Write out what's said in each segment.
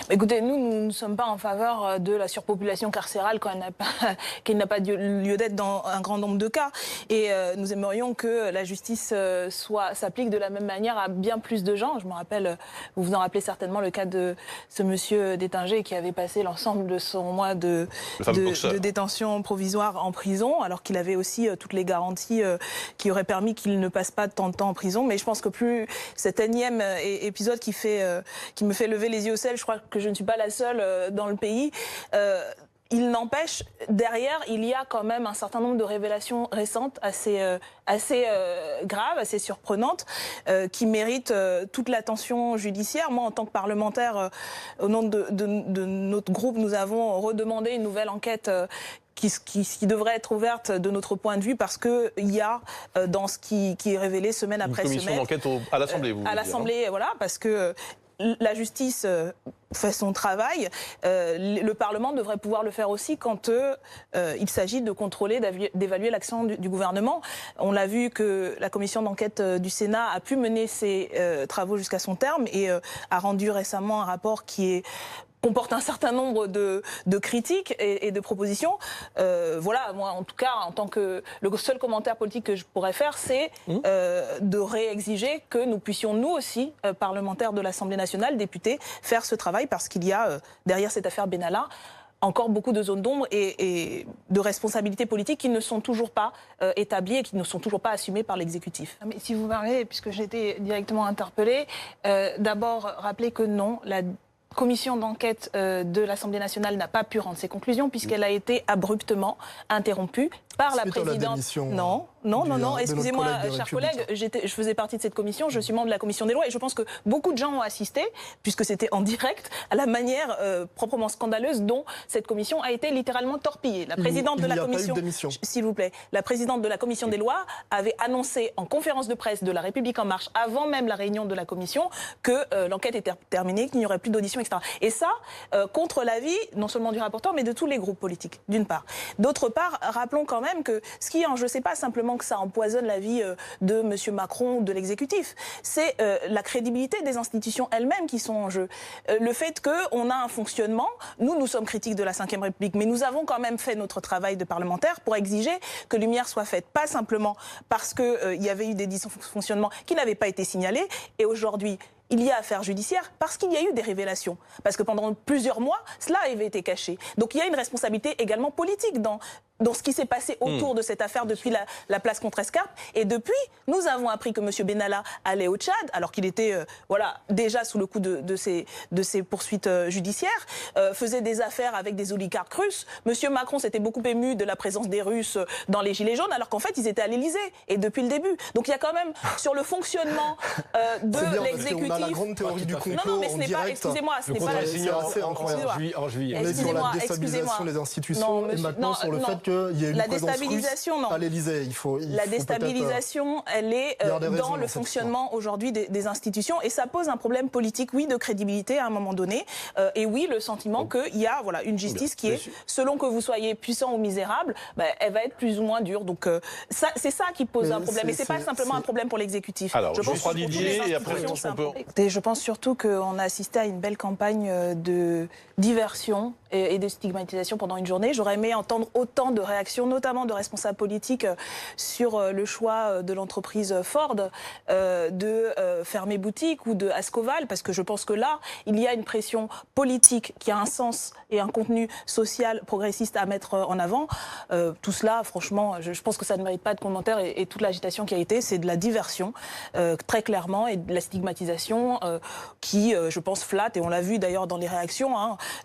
Écoutez, nous ne sommes pas en faveur de la surpopulation carcérale qu'elle n'a pas lieu d'être dans un grand nombre de cas. Et nous aimerions que la justice s'applique de la même manière à bien plus de gens. Je me rappelle, vous vous en rappelez certainement le cas de ce monsieur Détinger qui avait passé l'ensemble de son mois de détention provisoire en prison, alors qu'il avait aussi toutes les garanties qui auraient permis qu'il ne passe pas tant de temps en prison. Mais je pense que plus cet énième épisode qui me fait lever les yeux au ciel, je crois que je ne suis pas la seule dans le pays. Il n'empêche, derrière, il y a quand même un certain nombre de révélations récentes assez graves, assez surprenantes, qui méritent toute l'attention judiciaire. Moi, en tant que parlementaire, au nom de notre groupe, nous avons redemandé une nouvelle enquête qui devrait être ouverte de notre point de vue, parce qu'il y a dans ce qui est révélé semaine après semaine... Une commission d'enquête à l'Assemblée, vous voulez à l'Assemblée, voilà, parce que la justice fait son travail. Le Parlement devrait pouvoir le faire aussi quand il s'agit de contrôler, d'évaluer l'action du gouvernement. On l'a vu que la commission d'enquête du Sénat a pu mener ses travaux jusqu'à son terme et a rendu récemment un rapport qui comporte un certain nombre de critiques et de propositions. Voilà, moi, en tout cas, en tant que... Le seul commentaire politique que je pourrais faire, c'est de réexiger que nous puissions, nous aussi, parlementaires de l'Assemblée nationale, députés, faire ce travail, parce qu'il y a, derrière cette affaire Benalla, encore beaucoup de zones d'ombre et de responsabilités politiques qui ne sont toujours pas établies et qui ne sont toujours pas assumées par l'exécutif. Mais si vous parlez, puisque j'ai été directement interpellée, d'abord rappeler que non, la commission d'enquête de l'Assemblée nationale n'a pas pu rendre ses conclusions, puisqu'elle a été abruptement interrompue par la présidente. Non, excusez-moi, chers collègues, je faisais partie de cette commission, je suis membre de la commission des lois, et je pense que beaucoup de gens ont assisté, puisque c'était en direct, à la manière proprement scandaleuse dont cette commission a été littéralement torpillée. La présidente de la commission, s'il vous plaît, la présidente de la commission des lois avait annoncé en conférence de presse de La République en marche, avant même la réunion de la commission, que l'enquête était terminée, qu'il n'y aurait plus d'audition, etc. Et ça, contre l'avis, non seulement du rapporteur, mais de tous les groupes politiques, d'une part. D'autre part, rappelons quand même que ce qui est en jeu, c'est pas simplement que ça empoisonne la vie de M. Macron ou de l'exécutif, c'est la crédibilité des institutions elles-mêmes qui sont en jeu. Le fait qu'on a un fonctionnement, nous sommes critiques de la Ve République, mais nous avons quand même fait notre travail de parlementaire pour exiger que lumière soit faite, pas simplement parce qu'il y avait eu des dysfonctionnements qui n'avaient pas été signalés, et aujourd'hui, il y a affaire judiciaire parce qu'il y a eu des révélations. Parce que pendant plusieurs mois, cela avait été caché. Donc il y a une responsabilité également politique dans ce qui s'est passé autour de cette affaire depuis la place Contrescarpe. Et depuis, nous avons appris que M. Benalla allait au Tchad, alors qu'il était déjà sous le coup de ces poursuites judiciaires, faisait des affaires avec des oligarques russes. M. Macron s'était beaucoup ému de la présence des Russes dans les Gilets jaunes, alors qu'en fait, ils étaient à l'Élysée, et depuis le début. Donc il y a quand même, sur le fonctionnement de l'exécutif... la grande théorie du complot. Non, mais ce n'est pas, excusez-moi, ce n'est pas en juillet. On est sur la déstabilisation des institutions et maintenant sur le fait qu'il y ait une présence russe à l'Élysée. La déstabilisation, elle est dans le fonctionnement aujourd'hui des institutions, et ça pose un problème politique, oui, de crédibilité à un moment donné, et oui, le sentiment qu'il y a une justice qui est, selon que vous soyez puissant ou misérable, elle va être plus ou moins dure. Donc c'est ça qui pose un problème, et c'est pas simplement un problème pour l'exécutif. Alors, je pense Didier, et après je pense surtout qu'on a assisté à une belle campagne de diversion et de stigmatisation pendant une journée. J'aurais aimé entendre autant de réactions, notamment de responsables politiques, sur le choix de l'entreprise Ford de fermer boutique, ou de Ascoval, parce que je pense que là, il y a une pression politique qui a un sens et un contenu social progressiste à mettre en avant. Tout cela, franchement, je pense que ça ne mérite pas de commentaire, et toute l'agitation qui a été, c'est de la diversion, très clairement, et de la stigmatisation qui, je pense, flatte, et on l'a vu d'ailleurs dans les réactions,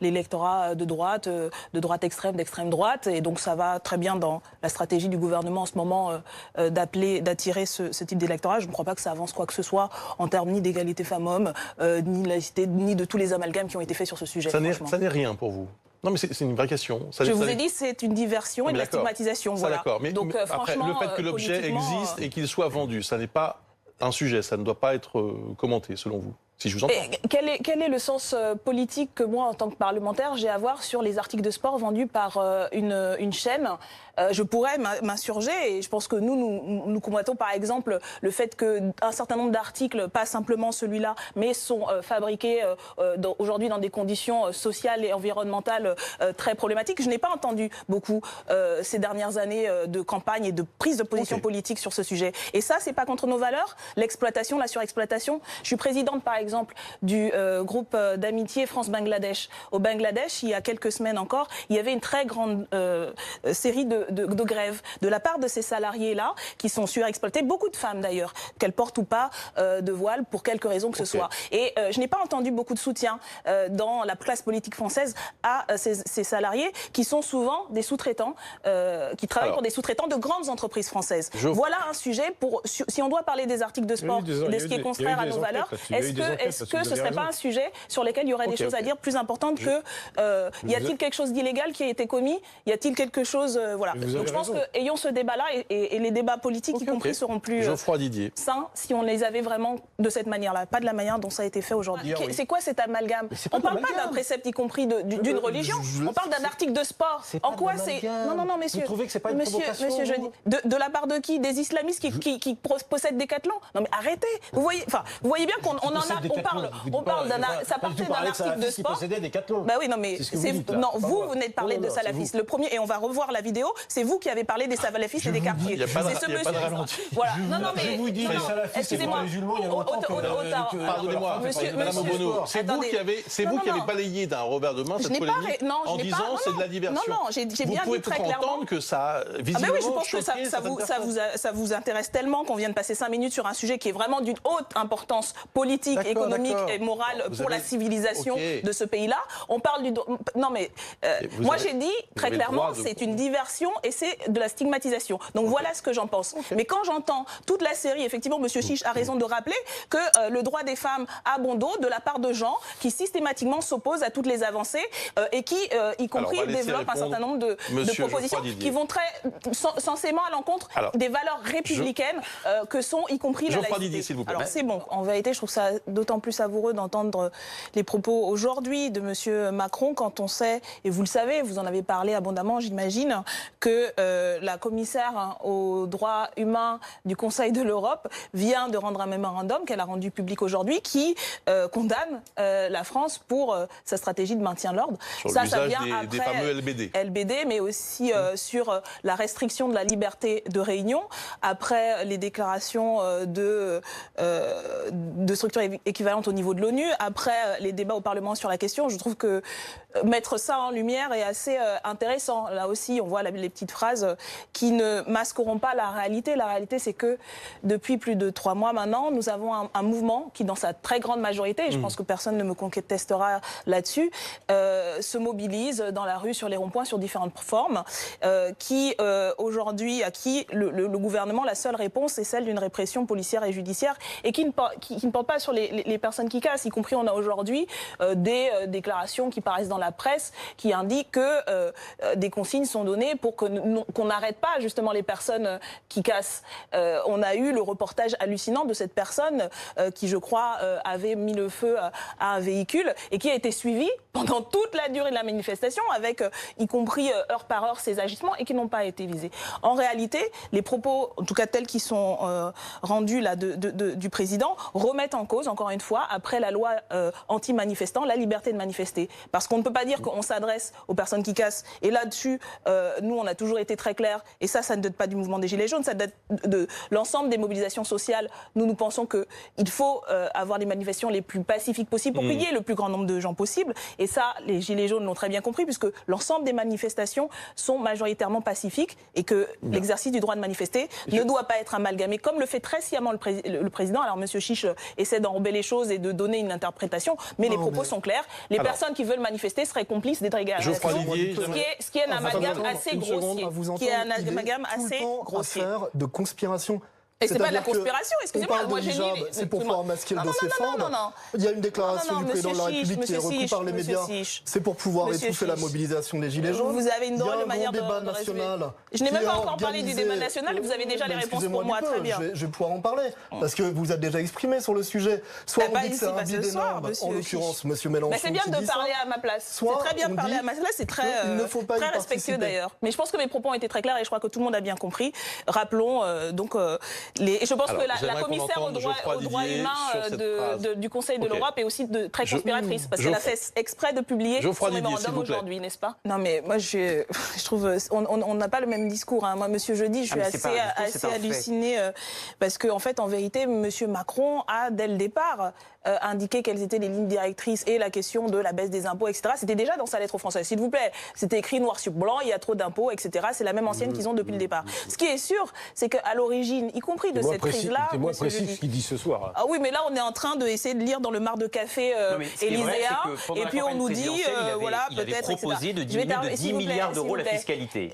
l'électorat de droite extrême, d'extrême droite, et donc ça va très bien dans la stratégie du gouvernement en ce moment d'attirer ce type d'électorat. Je ne crois pas que ça avance quoi que ce soit en termes ni d'égalité femmes-hommes, ni de laïcité, ni de tous les amalgames qui ont été faits sur ce sujet. Ça n'est rien pour vous? Non, mais c'est une vraie question. Je vous ai dit, c'est une diversion et de la stigmatisation. Ça, d'accord. Mais donc, après, le fait que l'objet existe et qu'il soit vendu, ça n'est pas un sujet, ça ne doit pas être commenté, selon vous? Si je vous entends. Quel est le sens politique que moi, en tant que parlementaire, j'ai à voir sur les articles de sport vendus par une chaîne? Je pourrais m'insurger et je pense que nous combattons par exemple le fait qu'un certain nombre d'articles, pas simplement celui-là, mais sont fabriqués aujourd'hui dans des conditions sociales et environnementales très problématiques. Je n'ai pas entendu beaucoup ces dernières années de campagne et de prise de position politique sur ce sujet. Et ça, c'est pas contre nos valeurs, l'exploitation, la surexploitation. Je suis présidente par exemple du groupe d'amitié France-Bangladesh. Au Bangladesh, il y a quelques semaines encore, il y avait une très grande série de grèves de la part de ces salariés-là qui sont surexploités, beaucoup de femmes d'ailleurs, qu'elles portent ou pas de voile pour quelque raison que ce soit. Et je n'ai pas entendu beaucoup de soutien dans la classe politique française à ces salariés qui sont souvent des sous-traitants, qui travaillent pour des sous-traitants de grandes entreprises françaises. Voilà un sujet pour, si on doit parler des articles de sport, de ce qui est contraire à nos valeurs, est-ce que ce ne serait pas un sujet sur lequel il y aurait des choses à dire plus importantes que y a-t-il quelque chose d'illégal qui a été commis? Y a-t-il quelque chose... voilà. Donc je pense qu'ayons ce débat-là et les débats politiques y compris seront plus sains si on les avait vraiment de cette manière-là, pas de la manière dont ça a été fait aujourd'hui. C'est quoi cet amalgame? On ne parle pas d'un précepte y compris d'une religion, on parle d'un article de sport. En quoi c'est... Non, messieurs. Vous trouvez que c'est pas une provocation? Monsieur Jeudi, de la part de qui? Des islamistes qui possèdent Decathlon? Non mais arrêtez. Vous voyez bien qu'on on parle ça partait d'un article de sport. Bah oui, non mais vous venez de parler de salafistes. Le premier, et on va revoir la vidéo, c'est vous qui avez parlé des salafistes et des quartiers. Il n'y a pas de ralenti. Voilà. Non, mais je vous dis, les salafistes et les musulmans, il y a longtemps que... Pardonnez-moi, Madame Obono, c'est vous qui avez balayé d'un revers de main cette polémique en disant c'est de la diversion. Non, j'ai bien dit très clairement. Vous pouvez entendre que ça visiblement oui, je pense que ça vous intéresse tellement qu'on vient de passer 5 minutes sur un sujet qui est vraiment d'une haute importance politique, économique et morale pour la civilisation de ce pays-là. On parle du... Non, mais moi j'ai dit très clairement, c'est une diversion et c'est de la stigmatisation. Donc voilà ce que j'en pense. Mais quand j'entends toute la série, effectivement, M. Chiche a raison de rappeler que le droit des femmes a bon dos de la part de gens qui systématiquement s'opposent à toutes les avancées et qui, y compris, développent un certain nombre de propositions qui vont très censément à l'encontre des valeurs républicaines que sont, y compris la laïcité. S'il vous plaît. Alors c'est bon. En vérité, je trouve ça d'autant plus savoureux d'entendre les propos aujourd'hui de M. Macron quand on sait, et vous le savez, vous en avez parlé abondamment, j'imagine, que la commissaire aux droits humains du Conseil de l'Europe vient de rendre un mémorandum qu'elle a rendu public aujourd'hui qui condamne la France pour sa stratégie de maintien de l'ordre. Ça vient après des fameux LBD, mais aussi sur la restriction de la liberté de réunion, après les déclarations de structures équivalentes au niveau de l'ONU, après les débats au Parlement sur la question. Je trouve que mettre ça en lumière est assez intéressant. Là aussi, on voit les petites phrases qui ne masqueront pas la réalité. La réalité, c'est que depuis plus de 3 mois maintenant, nous avons un mouvement qui, dans sa très grande majorité, et je pense que personne ne me contestera là-dessus, se mobilise dans la rue, sur les ronds-points, sur différentes formes, qui aujourd'hui, à qui le gouvernement, la seule réponse est celle d'une répression policière et judiciaire, et qui ne porte pas sur les personnes qui cassent, y compris on a aujourd'hui des déclarations qui paraissent dans la presse qui indiquent que des consignes sont données pour qu'on n'arrête pas justement les personnes qui cassent. On a eu le reportage hallucinant de cette personne qui, je crois, avait mis le feu à un véhicule et qui a été suivie pendant toute la durée de la manifestation avec, y compris heure par heure, ses agissements et qui n'ont pas été visés. En réalité, les propos, en tout cas tels qui sont rendus là du président, remettent en cause, encore une fois, après la loi anti-manifestant, la liberté de manifester. Parce qu'on ne peut pas dire qu'on s'adresse aux personnes qui cassent. Et là-dessus, nous, on a toujours été très clairs, et ça ne date pas du mouvement des Gilets jaunes, ça date de l'ensemble des mobilisations sociales. Nous pensons qu'il faut avoir des manifestations les plus pacifiques possibles pour qu'il y ait le plus grand nombre de gens possible. Et ça, les Gilets jaunes l'ont très bien compris, puisque l'ensemble des manifestations sont majoritairement pacifiques et que l'exercice du droit de manifester ne doit pas être amalgamé, comme le fait très sciemment le président. Alors, M. Chiche essaie d'enrober les choses et de donner une interprétation, mais les propos sont clairs. Les personnes qui veulent manifester seraient complices des dégradation, ce qui est un amalgame assez grossier. Qui est un amalgame assez grossier. De conspiration Et c'est pas de la conspiration, excusez-moi. Moi, j'ai dit. C'est pour pouvoir masquer le dossier Ford. Il y a une déclaration du président de la République qui est reprise par les médias. C'est pour pouvoir étouffer la mobilisation des Gilets jaunes. Vous avez une drôle de manière de résumer. Je n'ai même pas encore parlé du débat national et vous avez déjà les réponses pour moi, très bien. Je vais pouvoir en parler, parce que vous êtes déjà exprimé sur le sujet. Soit on dit que c'est un bide énorme, en l'occurrence, M. Mélenchon. C'est bien de parler à ma place. C'est très bien de parler à ma place, c'est très respectueux d'ailleurs. Mais je pense que mes propos ont été très clairs et je crois que tout le monde a bien compris. Rappelons donc et je pense que la commissaire aux droits humains du Conseil de l'Europe est aussi très conspiratrice, parce qu'elle a fait exprès de publier son mémorandum aujourd'hui, n'est-ce pas? Non, mais moi, je trouve... On n'a pas le même discours. Hein. Moi, Monsieur Jeudi, je suis assez hallucinée, parce qu'en fait, en vérité, Monsieur Macron a, dès le départ, indiqué quelles étaient les lignes directrices et la question de la baisse des impôts, etc. C'était déjà dans sa lettre aux Français. S'il vous plaît, c'était écrit noir sur blanc, il y a trop d'impôts, etc. C'est la même ancienne qu'ils ont depuis le départ. Ce qui est sûr, c'est qu'à l'origine, y compris de cette crise-là... C'est moins précis ce qu'il dit ce soir. Ah oui, mais là, on est en train d'essayer de lire dans le mar de café Élyséen, et puis on nous dit, voilà, peut-être... Il avait proposé de diminuer de 10 milliards d'euros la fiscalité.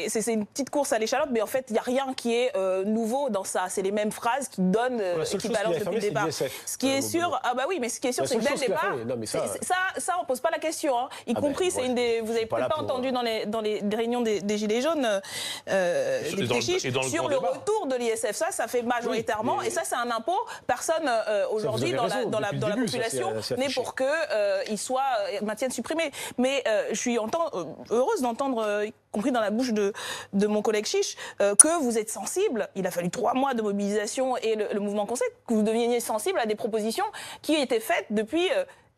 C'est une petite course à l'échalote, mais en fait, il n'y a rien qui est nouveau dans ça. C'est les mêmes phrases qui donnent, qui balancent depuis le départ. Ce qui est sûr, ah bah oui, mais ce qui est sûr, c'est que dès le départ, ça, on pose pas la question. Hein. Y compris, c'est une des, vous avez peut-être pas entendu dans les réunions des Gilets jaunes, des Téchiches, sur le retour de l'ISF. Ça fait majoritairement, et ça, c'est un impôt. Personne aujourd'hui dans la population n'est pour qu'il soit maintienne supprimé. Mais je suis heureuse d'entendre, y compris dans la bouche de mon collègue Chiche, que vous êtes sensible. Il a fallu 3 mois de mobilisation et le mouvement Conseil, que vous deveniez sensible à des propositions qui étaient faites depuis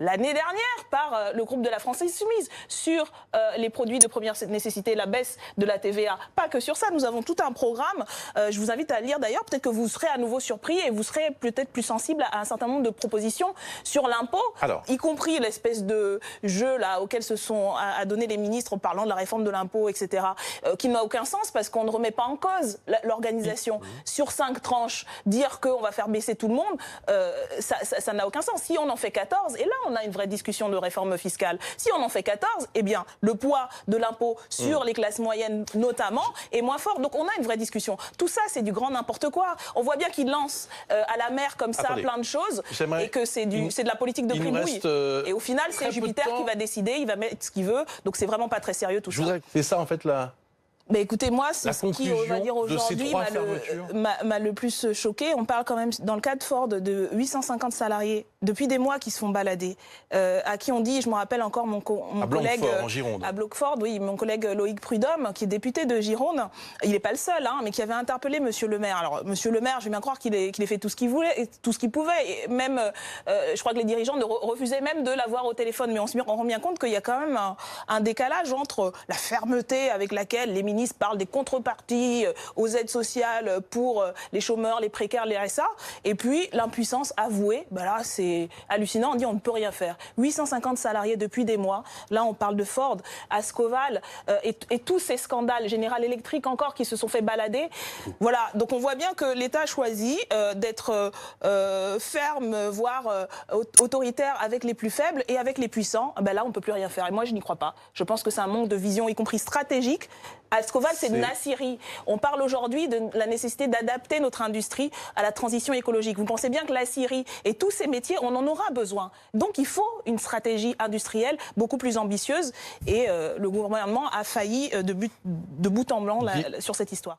l'année dernière par le groupe de la France Insoumise sur les produits de première nécessité, la baisse de la TVA. Pas que sur ça, nous avons tout un programme. Je vous invite à lire d'ailleurs, peut-être que vous serez à nouveau surpris et vous serez peut-être plus sensible à un certain nombre de propositions sur l'impôt, y compris l'espèce de jeu là auquel se sont adonnés les ministres en parlant de la réforme de l'impôt, etc., qui n'a aucun sens parce qu'on ne remet pas en cause l'organisation. Sur 5 tranches, dire qu'on va faire baisser tout le monde, ça n'a aucun sens. Si on en fait 14, et là on a une vraie discussion de réforme fiscale. Si on en fait 14, eh bien, le poids de l'impôt sur les classes moyennes, notamment, est moins fort. Donc, on a une vraie discussion. Tout ça, c'est du grand n'importe quoi. On voit bien qu'il lance à la mer comme ça plein de choses et que c'est de la politique de prix-bouille. Et au final, c'est Jupiter qui va décider, il va mettre ce qu'il veut. Donc, c'est vraiment pas très sérieux tout ça. C'est ça, en fait, là. Mais écoutez, moi, c'est ce qui, on va dire aujourd'hui, m'a le plus choqué. On parle quand même, dans le cas de Ford, de 850 salariés depuis des mois qui se font balader, à qui on dit, je me rappelle encore mon collègue en Gironde. À Blanquefort, oui, mon collègue Loïc Prudhomme, qui est député de Gironde, il n'est pas le seul, hein, mais qui avait interpellé Monsieur le maire. Alors, Monsieur le maire, je vais bien croire qu'il ait fait tout ce qu'il voulait, tout ce qu'il pouvait. Et même, je crois que les dirigeants refusaient même de l'avoir au téléphone. Mais on se rend bien compte qu'il y a quand même un décalage entre la fermeté avec laquelle les ministre parle des contreparties aux aides sociales pour les chômeurs, les précaires, les RSA, et puis l'impuissance avouée, ben là c'est hallucinant, on dit on ne peut rien faire. 850 salariés depuis des mois, là on parle de Ford, Ascoval, et tous ces scandales, General Electric encore, qui se sont fait balader. Voilà, donc on voit bien que l'État a choisi d'être ferme, voire autoritaire avec les plus faibles et avec les puissants. Ben là on ne peut plus rien faire, et moi je n'y crois pas. Je pense que c'est un manque de vision, y compris stratégique. Ascoval, c'est de Nassiri. On parle aujourd'hui de la nécessité d'adapter notre industrie à la transition écologique. Vous pensez bien que la Syrie et tous ces métiers, on en aura besoin. Donc il faut une stratégie industrielle beaucoup plus ambitieuse. Et le gouvernement a failli de bout en blanc sur cette histoire.